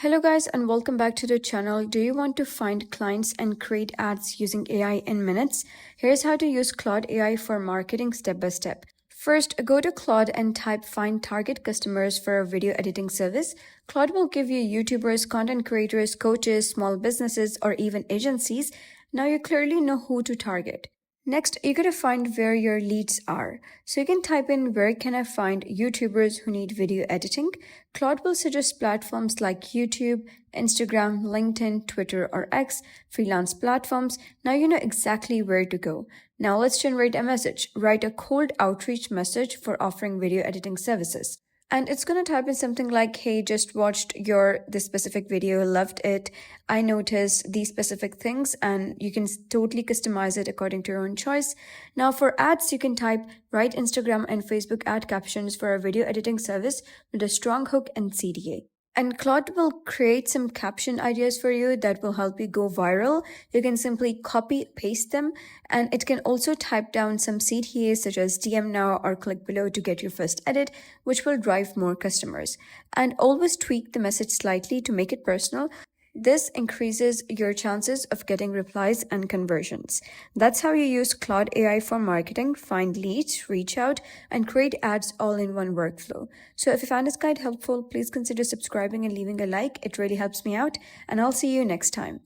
Hello guys and welcome back to the channel. Do you want to find clients and create ads using AI in minutes? Here's how to use Claude AI for marketing step by step. First, go to Claude and type find target customers for a video editing service. Claude will give you YouTubers, content creators, coaches, small businesses, or even agencies. Now you clearly know who to target. Next, you gotta find where your leads are. So you can type in where can I find YouTubers who need video editing. Claude will suggest platforms like YouTube, Instagram, LinkedIn, Twitter, or X, freelance platforms. Now you know exactly where to go. Now let's generate a message. Write a cold outreach message for offering video editing services. And it's going to type in something like, hey, just watched this specific video, loved it. I noticed these specific things, and you can totally customize it according to your own choice. Now for ads, you can type write Instagram and Facebook ad captions for a video editing service with a strong hook and CTA. And Claude will create some caption ideas for you that will help you go viral. You can simply copy, paste them, and it can also type down some CTAs such as DM now or click below to get your first edit, which will drive more customers. And always tweak the message slightly to make it personal. This increases your chances of getting replies and conversions. That's how you use Claude AI for marketing, find leads, reach out, and create ads all in one workflow. So if you found this guide helpful, please consider subscribing and leaving a like. It really helps me out, and I'll see you next time.